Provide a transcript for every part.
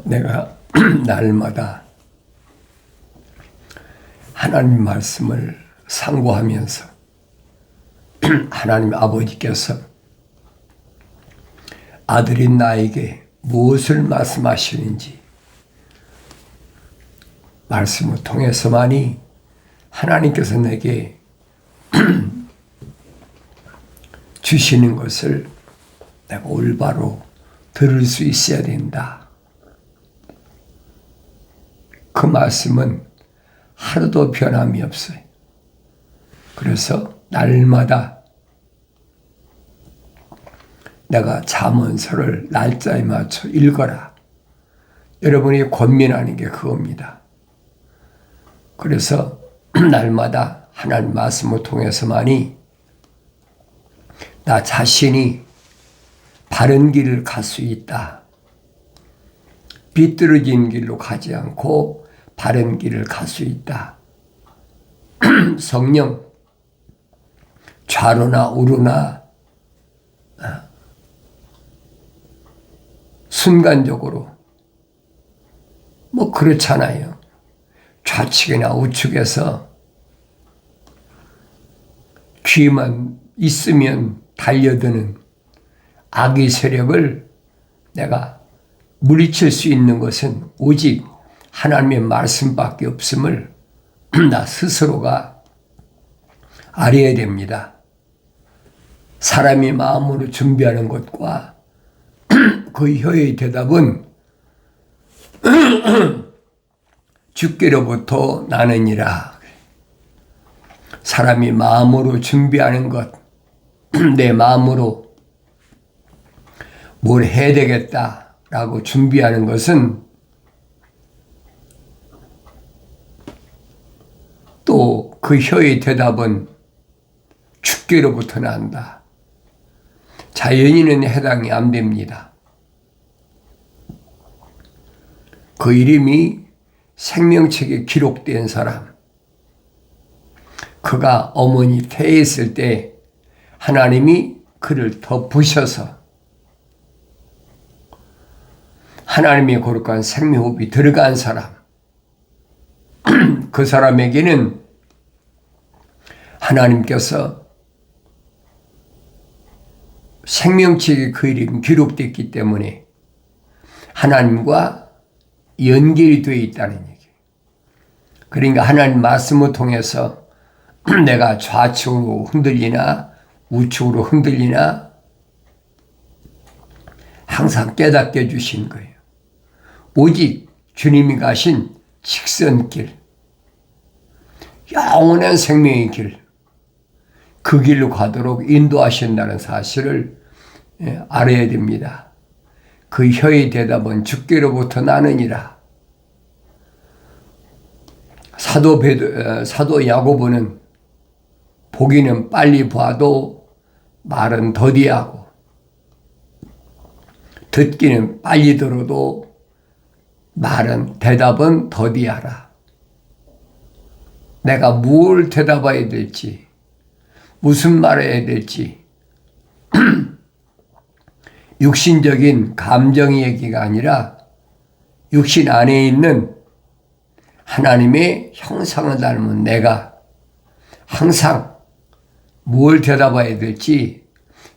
내가 날마다 하나님 말씀을 상고하면서 하나님 아버지께서 아들인 나에게 무엇을 말씀하시는지 말씀을 통해서만이 하나님께서 내게 주시는 것을 내가 올바로 들을 수 있어야 된다. 그 말씀은 하루도 변함이 없어요. 그래서 날마다 내가 잠언서를 날짜에 맞춰 읽어라. 여러분이 권면하는 게 그겁니다. 그래서 날마다 하나님 말씀을 통해서만이 나 자신이 바른 길을 갈 수 있다. 비뚤어진 길로 가지 않고 바른 길을 갈 수 있다. 성령 좌로나 우로나 순간적으로 그렇잖아요. 좌측이나 우측에서 귀만 있으면 달려드는 악의 세력을 내가 물리칠 수 있는 것은 오직 하나님의 말씀밖에 없음을 나 스스로가 알아야 됩니다. 사람이 마음으로 준비하는 것과 그 혀의 대답은 주께로부터 나느니라. 사람이 마음으로 준비하는 것, 내 마음으로 뭘 해야 되겠다라고 준비하는 것은 또 그 혀의 대답은 주께로부터 난다. 자연인은 해당이 안 됩니다. 그 이름이 생명책에 기록된 사람, 그가 어머니 태에 있을 때 하나님이 그를 덮으셔서 하나님의 거룩한 생명호흡이 들어간 사람, 그 사람에게는 하나님께서 생명책에 그 이름이 기록됐기 때문에 하나님과 연결이 되어 있다는 얘기예요. 그러니까 하나님 말씀을 통해서 내가 좌측으로 흔들리나 우측으로 흔들리나 항상 깨닫게 해주신 거예요. 오직 주님이 가신 직선길, 영원한 생명의 길, 그 길로 가도록 인도하신다는 사실을 알아야 됩니다. 그 혀의 대답은 주께로부터 나느니라. 사도 야고보는 보기는 빨리 봐도 말은 더디하고 듣기는 빨리 들어도 대답은 더디하라. 내가 뭘 대답해야 될지, 무슨 말을 해야 될지 육신적인 감정의 얘기가 아니라 육신 안에 있는 하나님의 형상을 닮은 내가 항상 뭘 대답해야 될지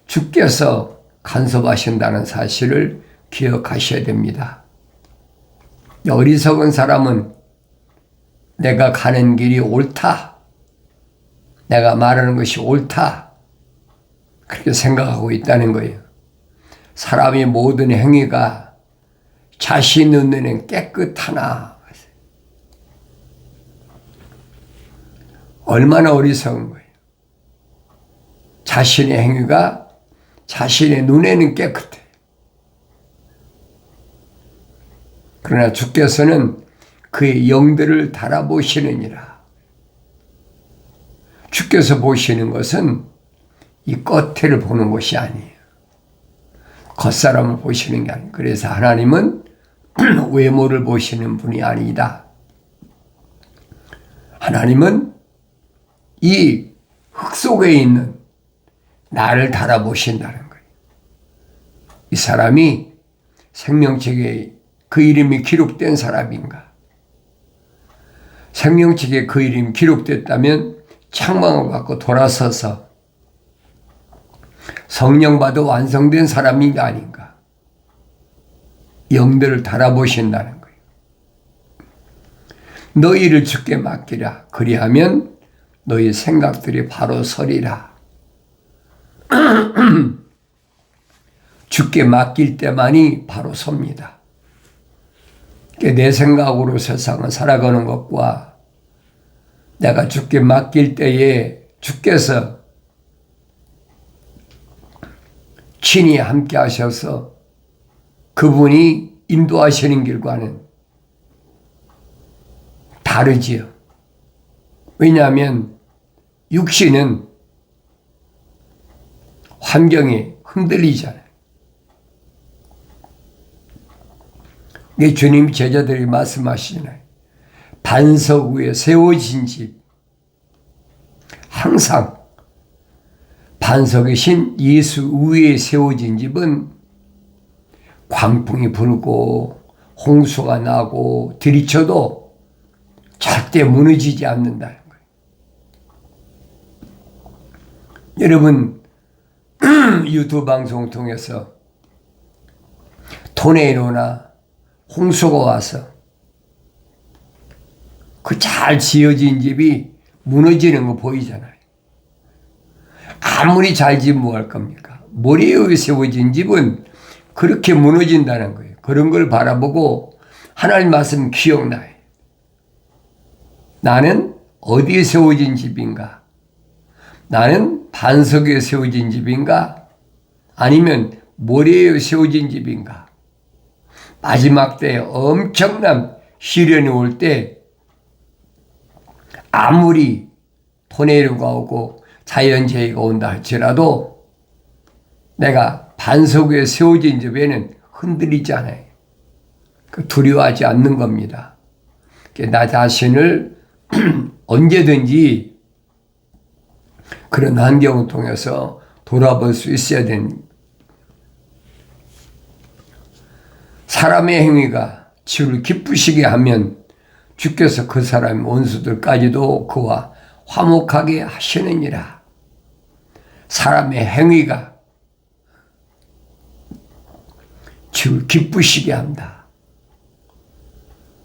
주께서 간섭하신다는 사실을 기억하셔야 됩니다. 어리석은 사람은 내가 가는 길이 옳다, 내가 말하는 것이 옳다, 그렇게 생각하고 있다는 거예요. 사람의 모든 행위가 자신 눈에는 깨끗하나. 얼마나 어리석은 거예요. 자신의 행위가 자신의 눈에는 깨끗해. 그러나 주께서는 그의 영들을 달아보시느니라. 주께서 보시는 것은 이 겉을 보는 것이 아니에요. 겉사람을 보시는 게 아니에요. 그래서 하나님은 외모를 보시는 분이 아니다. 하나님은 이 흙 속에 있는 나를 달아보신다는 거예요. 이 사람이 생명책에 그 이름이 기록된 사람인가? 생명책에 그 이름이 기록됐다면 책망을 받고 돌아서서 성령 받아 완성된 사람인가 아닌가? 영들을 달아보신다는 거예요. 너희를 주께 맡기라. 그리하면 너희 생각들이 바로 서리라. 주께 맡길 때만이 바로 섭니다. 내 생각으로 세상을 살아가는 것과 내가 주께 맡길 때에 주께서 친히 함께 하셔서 그분이 인도하시는 길과는 다르지요. 왜냐하면 육신은 환경에 흔들리잖아요. 주님 제자들이 말씀하시잖아요. 반석 위에 세워진 집. 항상 반석의 신 예수 위에 세워진 집은 광풍이 불고 홍수가 나고 들이쳐도 절대 무너지지 않는다는 거예요. 여러분 유튜브 방송을 통해서 토네이도나 홍수가 와서 그 잘 지어진 집이 무너지는 거 보이잖아요. 아무리 잘 지으면 뭐 할 겁니까? 모래 위에 세워진 집은 그렇게 무너진다는 거예요. 그런 걸 바라보고 하나님 말씀 기억나요. 나는 어디에 세워진 집인가? 나는 반석 위에 세워진 집인가? 아니면 모래 위에 세워진 집인가? 마지막 때에 엄청난 시련이 올 때 아무리 토네이도가 오고 자연재해가 온다 할지라도 내가 반석 위에 세워진 집에는 흔들리지 않아요. 두려워하지 않는 겁니다. 나 자신을 언제든지 그런 환경을 통해서 돌아볼 수 있어야 되는 사람의 행위가 주를 기쁘시게 하면 주께서 그 사람의 원수들까지도 그와 화목하게 하시느니라. 사람의 행위가 주를 기쁘시게 한다.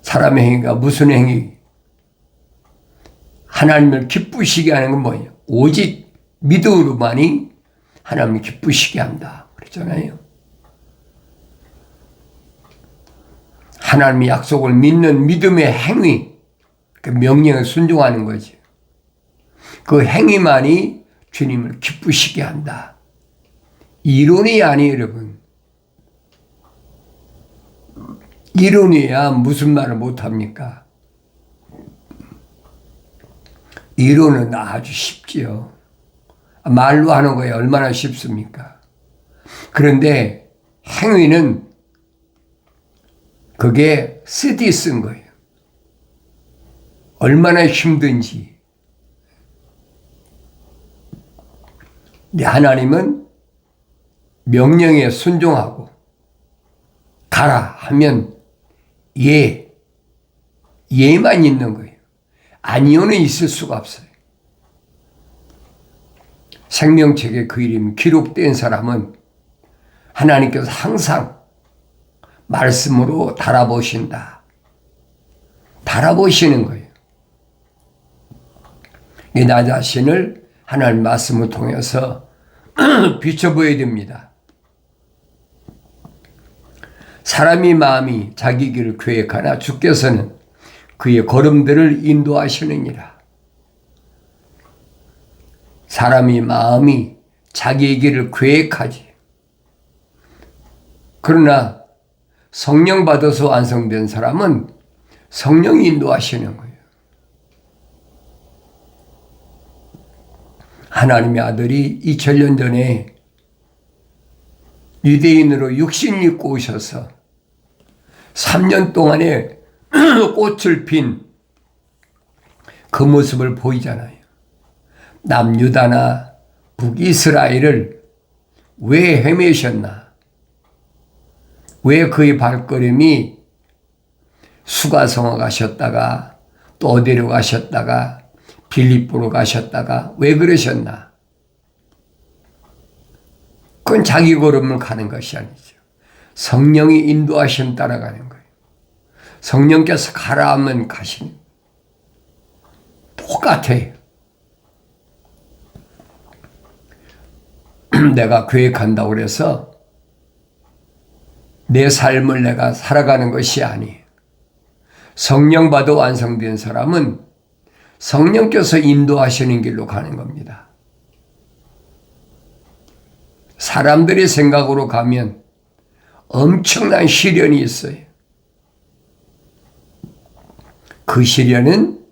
사람의 행위가 무슨 행위? 하나님을 기쁘시게 하는 건 뭐예요? 오직 믿음으로만이 하나님을 기쁘시게 한다. 그랬잖아요. 하나님의 약속을 믿는 믿음의 행위, 그 명령에 순종하는 거지. 그 행위만이 주님을 기쁘시게 한다. 이론이 아니에요, 여러분. 이론이야 무슨 말을 못합니까? 이론은 아주 쉽지요. 말로 하는 거에 얼마나 쉽습니까? 그런데 행위는 그게 쓰디 쓴 거예요. 얼마나 힘든지. 근데 하나님은 명령에 순종하고 가라 하면 예만 있는 거예요. 아니오는 있을 수가 없어요. 생명책에 그 이름이 기록된 사람은 하나님께서 항상 말씀으로 달아보신다. 달아보시는 거예요. 나 자신을 하나님 말씀을 통해서 비춰보여야 됩니다. 사람이 마음이 자기 길을 계획하나 주께서는 그의 걸음들을 인도하시느니라. 사람이 마음이 자기의 길을 계획하지. 그러나 성령 받아서 완성된 사람은 성령이 인도하시는 거예요. 하나님의 아들이 2000년 전에 유대인으로 육신 입고 오셔서 3년 동안에 꽃을 핀 그 모습을 보이잖아요. 남유다나 북이스라엘을 왜 헤매셨나? 왜 그의 발걸음이 수가성어 가셨다가 또 어디로 가셨다가 빌립보로 가셨다가 왜 그러셨나? 그건 자기 걸음을 가는 것이 아니죠. 성령이 인도하시면 따라가는 거예요. 성령께서 가라 하면 가시는 거예요. 똑같아요. 내가 교회 간다고 그래서 내 삶을 내가 살아가는 것이 아니에요. 성령 받아 완성된 사람은 성령께서 인도하시는 길로 가는 겁니다. 사람들의 생각으로 가면 엄청난 시련이 있어요. 그 시련은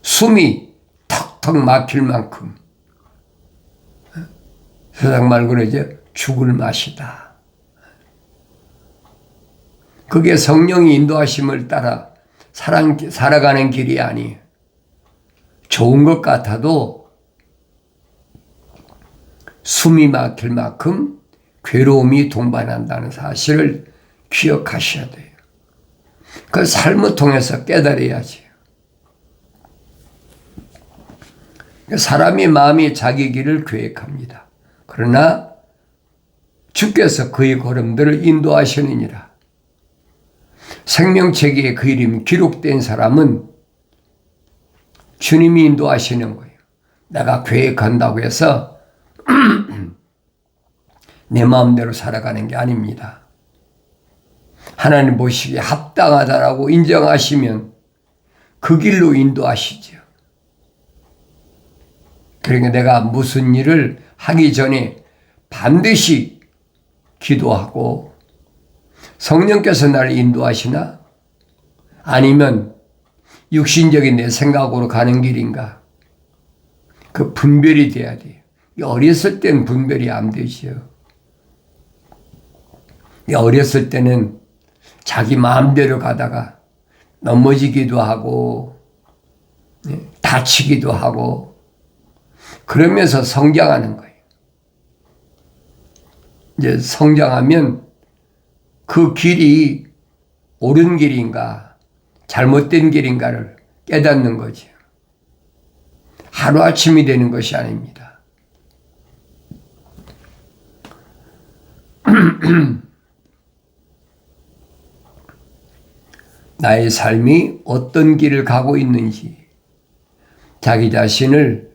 숨이 턱턱 막힐 만큼 세상 말로 그러죠. 죽을 맛이다. 그게 성령이 인도하심을 따라 살아가는 길이 아니에요. 좋은 것 같아도 숨이 막힐 만큼 괴로움이 동반한다는 사실을 기억하셔야 돼요. 그 삶을 통해서 깨달아야지. 사람이 마음이 자기 길을 계획합니다. 그러나 주께서 그의 걸음들을 인도하시느니라. 생명책에 그 이름이 기록된 사람은 주님이 인도하시는 거예요. 내가 계획한다고 해서 내 마음대로 살아가는 게 아닙니다. 하나님 보시기에 합당하다라고 인정하시면 그 길로 인도하시죠. 그러니까 내가 무슨 일을 하기 전에 반드시 기도하고 성령께서 나를 인도하시나? 아니면 육신적인 내 생각으로 가는 길인가? 그 분별이 돼야 돼요. 어렸을 땐 분별이 안 되죠. 어렸을 때는 자기 마음대로 가다가 넘어지기도 하고 다치기도 하고 그러면서 성장하는 거예요. 이제 성장하면 그 길이 옳은 길인가 잘못된 길인가를 깨닫는 거죠. 하루아침이 되는 것이 아닙니다. 나의 삶이 어떤 길을 가고 있는지 자기 자신을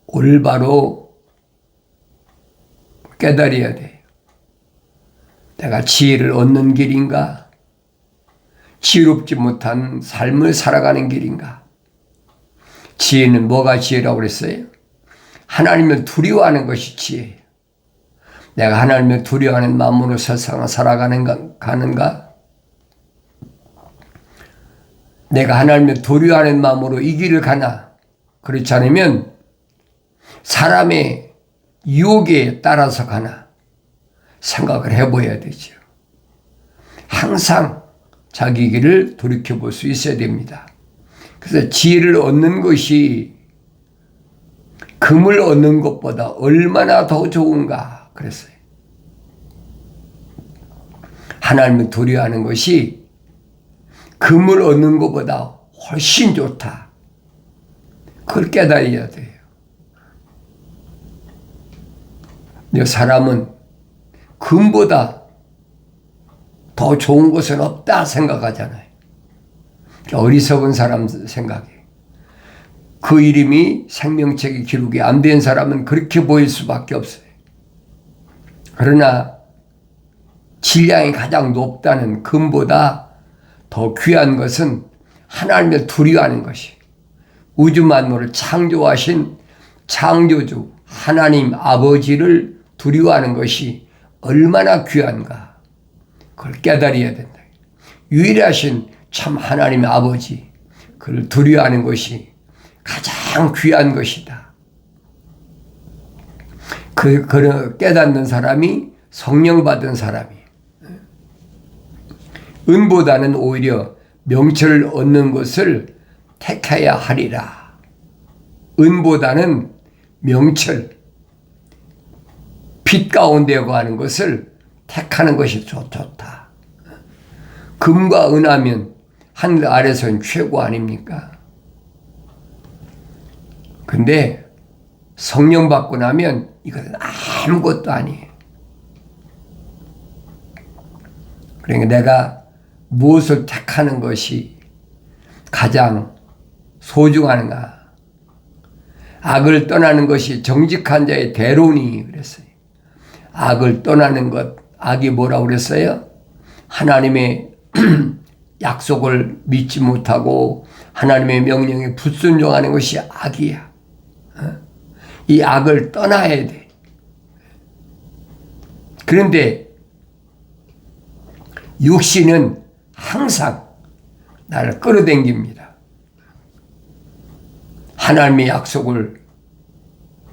올바로 깨달아야 돼요. 내가 지혜를 얻는 길인가? 지혜롭지 못한 삶을 살아가는 길인가? 지혜는 뭐가 지혜라고 그랬어요? 하나님을 두려워하는 것이 지혜예요. 내가 하나님을 두려워하는 마음으로 세상을 살아가는가? 내가 하나님을 두려워하는 마음으로 이 길을 가나? 그렇지 않으면 사람의 유혹에 따라서 가나? 생각을 해봐야 되죠. 항상 자기 길을 돌이켜볼 수 있어야 됩니다. 그래서 지혜를 얻는 것이 금을 얻는 것보다 얼마나 더 좋은가 그랬어요. 하나님을 두려워하는 것이 금을 얻는 것보다 훨씬 좋다. 그걸 깨달아야 돼요. 사람은 금보다 더 좋은 것은 없다 생각하잖아요. 어리석은 사람 생각이에요. 그 이름이 생명책에 기록이 안 된 사람은 그렇게 보일 수밖에 없어요. 그러나 질량이 가장 높다는 금보다 더 귀한 것은 하나님을 두려워하는 것이 우주 만물을 창조하신 창조주 하나님 아버지를 두려워하는 것이 얼마나 귀한가 그걸 깨달아야 된다. 유일하신 참 하나님의 아버지 그를 두려워하는 것이 가장 귀한 것이다. 그를 깨닫는 사람이 성령 받은 사람이에요. 은보다는 오히려 명철을 얻는 것을 택해야 하리라. 은보다는 명철, 빛 가운데 거하는 것을 택하는 것이 좋다. 금과 은하면 하늘 아래서는 최고 아닙니까? 근데 성령 받고 나면 이것은 아무것도 아니에요. 그러니까 내가 무엇을 택하는 것이 가장 소중한가? 악을 떠나는 것이 정직한 자의 대론이 그랬어요. 악을 떠나는 것, 악이 뭐라고 그랬어요? 하나님의 약속을 믿지 못하고 하나님의 명령에 불순종하는 것이 악이야. 이 악을 떠나야 돼. 그런데 육신은 항상 나를 끌어당깁니다. 하나님의 약속을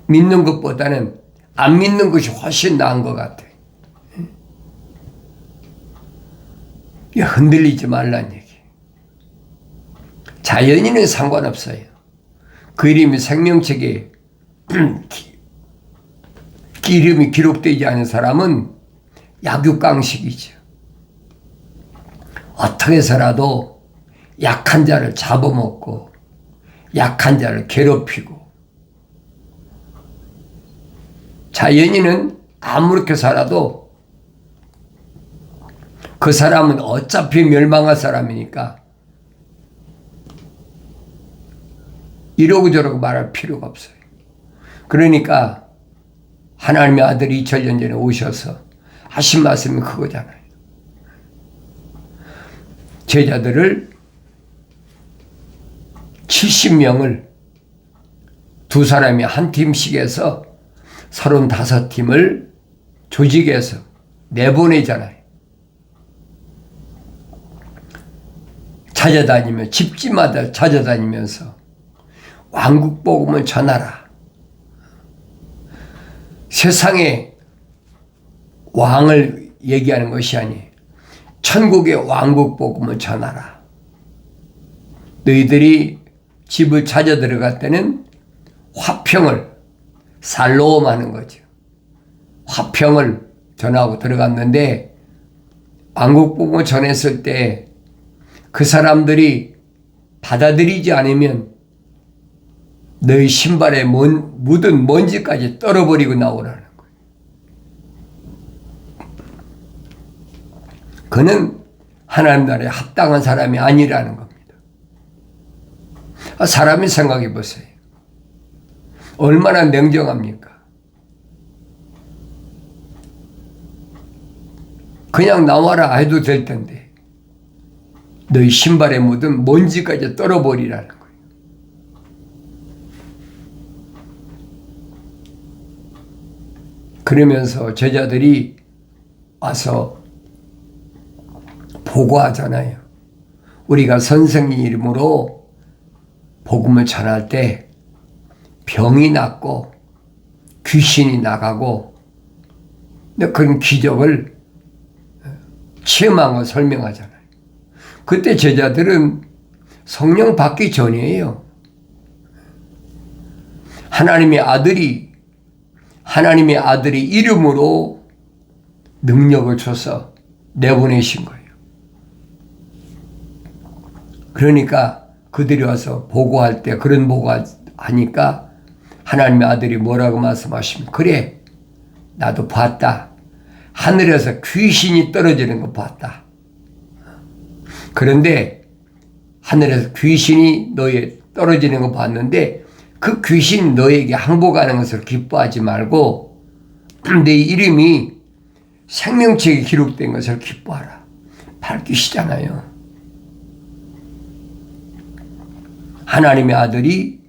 믿는 것보다는 안 믿는 것이 훨씬 나은 것 같아. 흔들리지 말란 얘기. 자연인은 상관없어요. 그 이름이 생명책에 이름이 기록되지 않은 사람은 약육강식이죠. 어떻게 해서라도 약한 자를 잡아먹고 약한 자를 괴롭히고, 자연인은 아무렇게 살아도 그 사람은 어차피 멸망할 사람이니까 이러고 저러고 말할 필요가 없어요. 그러니까 하나님의 아들이 2000년 전에 오셔서 하신 말씀이 그거잖아요. 제자들을 70명을 두 사람이 한 팀씩 해서 35팀을 조직해서 내보내잖아요. 찾아다니며 집집마다 찾아다니면서 왕국 복음을 전하라. 세상의 왕을 얘기하는 것이 아니 천국의 왕국 복음을 전하라. 너희들이 집을 찾아 들어갈 때는 화평을 살로움 하는 거죠. 화평을 전하고 들어갔는데 왕국 복음을 전했을 때 그 사람들이 받아들이지 않으면 너희 신발에 묻은 먼지까지 떨어버리고 나오라는 거예요. 그는 하나님 나라에 합당한 사람이 아니라는 겁니다. 사람이 생각해 보세요. 얼마나 냉정합니까? 그냥 나와라 해도 될 텐데 너희 신발에 묻은 먼지까지 떨어버리라는 거예요. 그러면서 제자들이 와서 보고하잖아요. 우리가 선생님 이름으로 복음을 전할 때 병이 낫고 귀신이 나가고 그런 기적을 체험한 걸 설명하잖아요. 그때 제자들은 성령 받기 전이에요. 하나님의 아들이 이름으로 능력을 줘서 내보내신 거예요. 그러니까 그들이 와서 보고할 때 그런 보고하니까 하나님의 아들이 뭐라고 말씀하십니까? 그래, 나도 봤다. 하늘에서 귀신이 떨어지는 거 봤다. 그런데 하늘에서 귀신이 너에 떨어지는 거 봤는데 그 귀신이 너에게 항복하는 것을 기뻐하지 말고 내 이름이 생명책에 기록된 것을 기뻐하라. 밝히시잖아요. 하나님의 아들이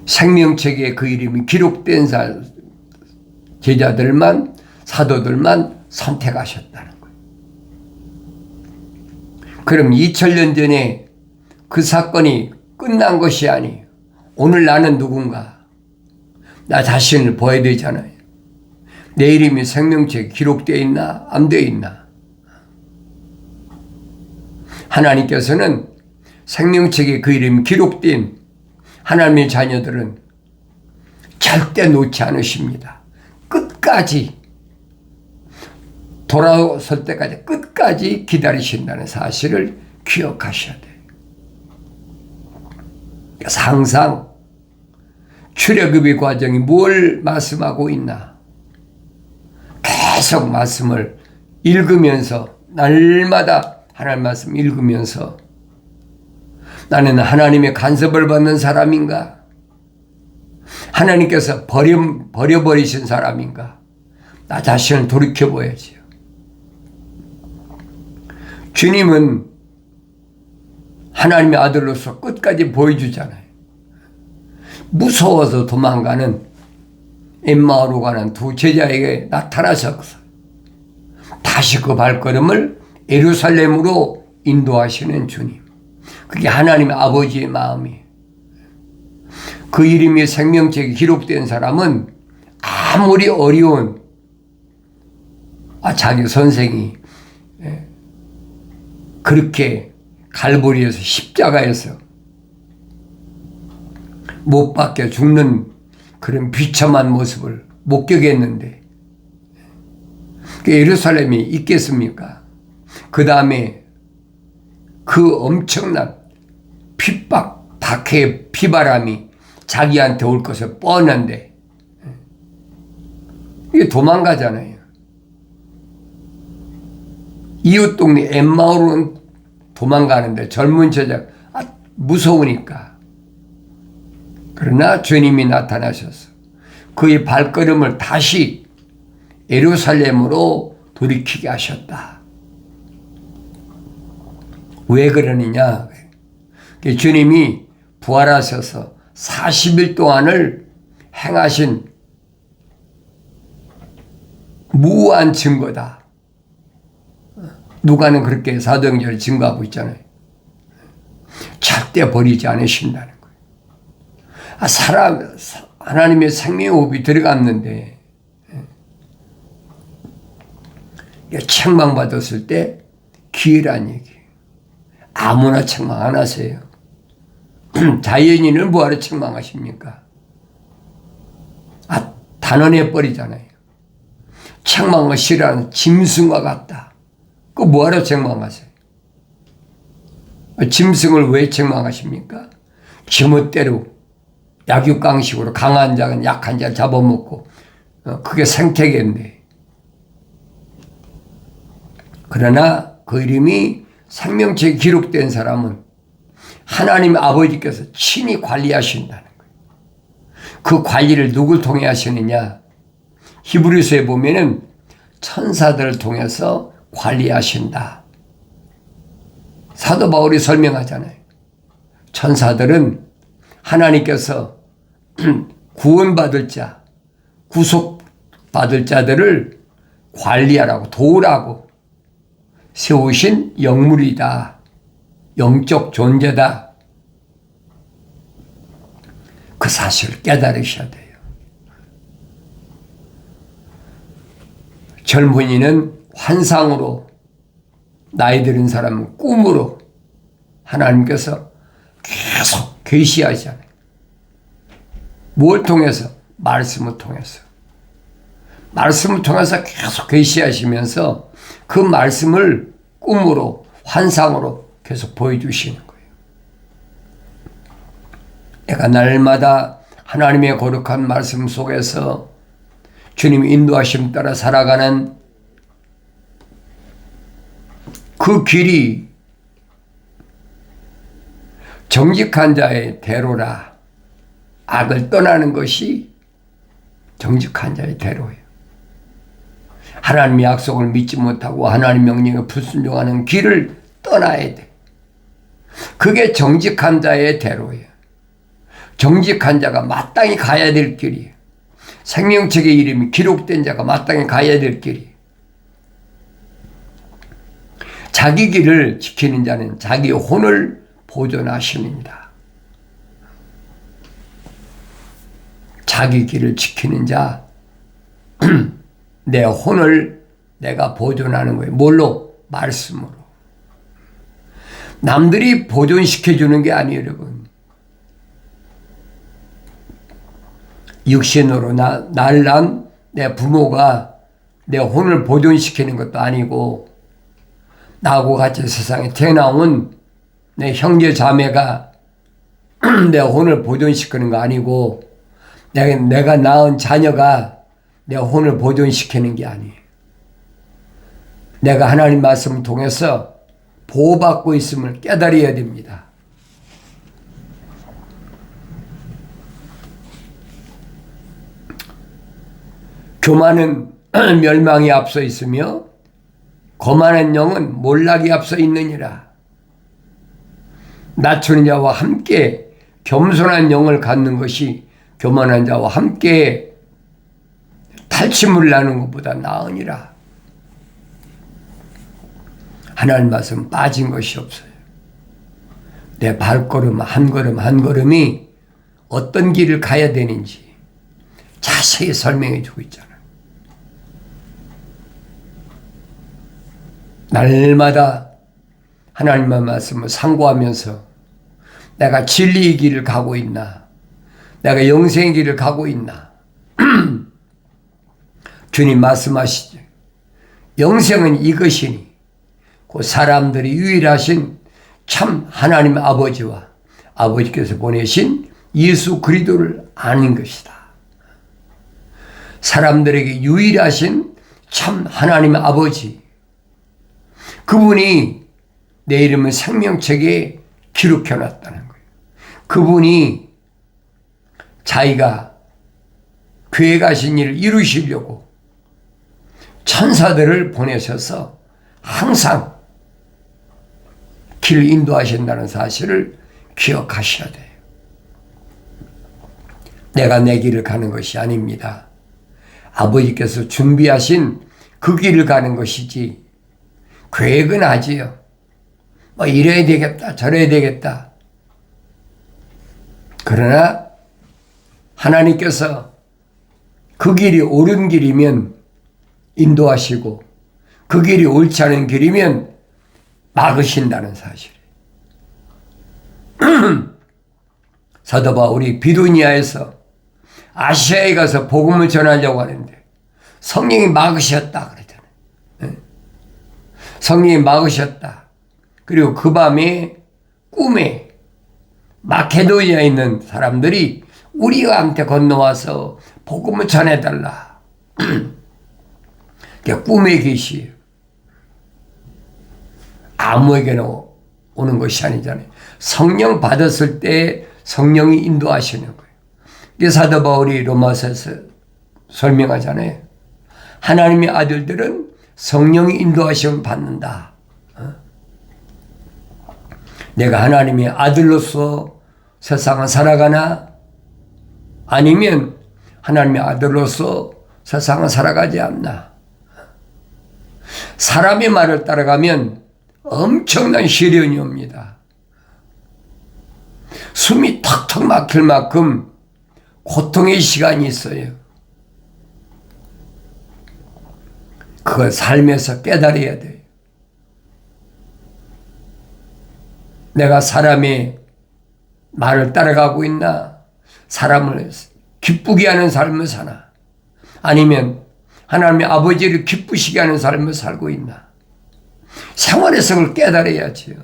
생명책에 그 이름이 기록된 제자들만, 사도들만 선택하셨다는 거예요. 그럼 2000년 전에 그 사건이 끝난 것이 아니에요. 오늘 나는 누군가? 나 자신을 보아야 되잖아요. 내 이름이 생명책에 기록되어 있나? 안 되어 있나? 하나님께서는 생명책에 그 이름이 기록된 하나님의 자녀들은 절대 놓지 않으십니다. 끝까지 돌아설 때까지 끝까지 기다리신다는 사실을 기억하셔야 돼요. 항상 출애굽의 과정이 뭘 말씀하고 있나 계속 말씀을 읽으면서 날마다 하나님 말씀 읽으면서 나는 하나님의 간섭을 받는 사람인가? 하나님께서 버려버리신 사람인가? 나 자신을 돌이켜봐야지요. 주님은 하나님의 아들로서 끝까지 보여주잖아요. 무서워서 도망가는 엠마오로 가는 두 제자에게 나타나셔서 다시 그 발걸음을 예루살렘으로 인도하시는 주님. 그게 하나님의 아버지의 마음이에요. 그 이름이 생명책에 기록된 사람은 아무리 어려운 자기 선생이 그렇게 갈보리에서 십자가에서 못 박혀 죽는 그런 비참한 모습을 목격했는데 예루살렘이 있겠습니까? 그 다음에 그 엄청난 핍박, 박해의 비바람이 자기한테 올 것을 뻔한데 이게 도망가잖아요. 이웃 동네 엠마오로는 도망가는데 젊은 제자 무서우니까. 그러나 주님이 나타나셔서 그의 발걸음을 다시 예루살렘으로 돌이키게 하셨다. 왜 그러느냐? 주님이 부활하셔서 40일 동안을 행하신 무한 증거다. 누가는 그렇게 사도행전을 증거하고 있잖아요. 절대 버리지 않으신다는 거예요. 하나님의 생명의 호흡이 들어갔는데 책망받았을 때 기회란 얘기예요. 아무나 책망 안 하세요. 자연인을 뭐하러 책망하십니까? 단언해 버리잖아요. 책망을 싫어하는 짐승과 같다. 그거 뭐하러 책망하세요? 짐승을 왜 책망하십니까? 지멋대로 약육강식으로 강한 자는 약한 자를 잡아먹고 그게 생태계인데. 그러나 그 이름이 생명책에 기록된 사람은 하나님 아버지께서 친히 관리하신다는 거예요. 그 관리를 누굴 통해 하시느냐? 히브리서에 보면은 천사들을 통해서 관리하신다. 사도 바울이 설명하잖아요. 천사들은 하나님께서 구원받을 자, 구속받을 자들을 관리하라고 도우라고 세우신 영물이다. 영적 존재다. 그 사실을 깨달으셔야 돼요. 젊은이는 환상으로, 나이 들은 사람은 꿈으로 하나님께서 계속 계시하시잖아요. 뭘 통해서? 말씀을 통해서. 말씀을 통해서 계속 계시하시면서 그 말씀을 꿈으로, 환상으로 계속 보여주시는 거예요. 내가 날마다 하나님의 거룩한 말씀 속에서 주님의 인도하심 따라 살아가는 그 길이 정직한 자의 대로라. 악을 떠나는 것이 정직한 자의 대로예요. 하나님의 약속을 믿지 못하고 하나님 명령에 불순종하는 길을 떠나야 돼. 그게 정직한 자의 대로예요. 정직한 자가 마땅히 가야 될 길이에요. 생명책의 이름이 기록된 자가 마땅히 가야 될 길이에요. 자기 길을 지키는 자는 자기 혼을 보존하십니다. 자기 길을 지키는 자, 내 혼을 내가 보존하는 거예요. 뭘로? 말씀으로. 남들이 보존시켜주는 게 아니에요, 여러분. 육신으로 날 낳은 내 부모가 내 혼을 보존시키는 것도 아니고 나하고 같이 세상에 태어나온 내 형제 자매가 내 혼을 보존시키는 거 아니고 내가 낳은 자녀가 내 혼을 보존시키는 게 아니에요. 내가 하나님 말씀을 통해서 보호받고 있음을 깨달아야 됩니다. 교만은 멸망이 앞서 있으며 거만한 영은 몰락이 앞서 있느니라. 낮추는 자와 함께 겸손한 영을 갖는 것이 교만한 자와 함께 탈취물 나는 것보다 나으니라. 하나님 말씀 빠진 것이 없어요. 내 발걸음 한 걸음 한 걸음이 어떤 길을 가야 되는지 자세히 설명해 주고 있잖아요. 날마다 하나님의 말씀을 상고하면서 내가 진리의 길을 가고 있나, 내가 영생의 길을 가고 있나. 주님 말씀하시죠. 영생은 이것이니 그 사람들이 유일하신 참 하나님 아버지와 아버지께서 보내신 예수 그리스도를 아는 것이다. 사람들에게 유일하신 참 하나님 아버지, 그분이 내 이름을 생명책에 기록해 놨다는 거예요. 그분이 자기가 계획하신 일을 이루시려고 천사들을 보내셔서 항상 길을 인도하신다는 사실을 기억하셔야 돼요. 내가 내 길을 가는 것이 아닙니다. 아버지께서 준비하신 그 길을 가는 것이지, 계획은 하지요. 뭐 이래야 되겠다, 저래야 되겠다. 그러나 하나님께서 그 길이 옳은 길이면 인도하시고 그 길이 옳지 않은 길이면 막으신다는 사실. 사도 바울이 비두니아에서 아시아에 가서 복음을 전하려고 하는데 성령이 막으셨다 그러잖아요. 성령이 막으셨다. 그리고 그 밤에 꿈에 마케도니아에 있는 사람들이 우리와 함께 건너와서 복음을 전해달라. 꿈의 계시예요. 아무에게나 오는 것이 아니잖아요. 성령 받았을 때 성령이 인도하시는 거예요. 사도 바울이 로마서에서 설명하잖아요. 하나님의 아들들은 성령이 인도하심을 받는다. 내가 하나님의 아들로서 세상을 살아가나? 아니면 하나님의 아들로서 세상을 살아가지 않나? 사람의 말을 따라가면 엄청난 시련이 옵니다. 숨이 턱턱 막힐 만큼 고통의 시간이 있어요. 그걸 삶에서 깨달아야 돼요. 내가 사람의 말을 따라가고 있나? 사람을 기쁘게 하는 삶을 사나? 아니면 하나님의 아버지를 기쁘시게 하는 삶을 살고 있나? 생활에서 그걸 깨달아야지요.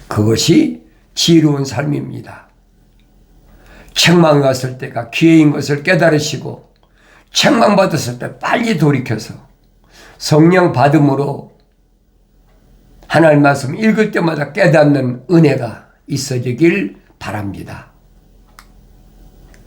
그것이 지혜로운 삶입니다. 책망 왔을 때가 기회인 것을 깨달으시고 책망받았을 때 빨리 돌이켜서 성령 받음으로 하나님 말씀 읽을 때마다 깨닫는 은혜가 있어지길 바랍니다.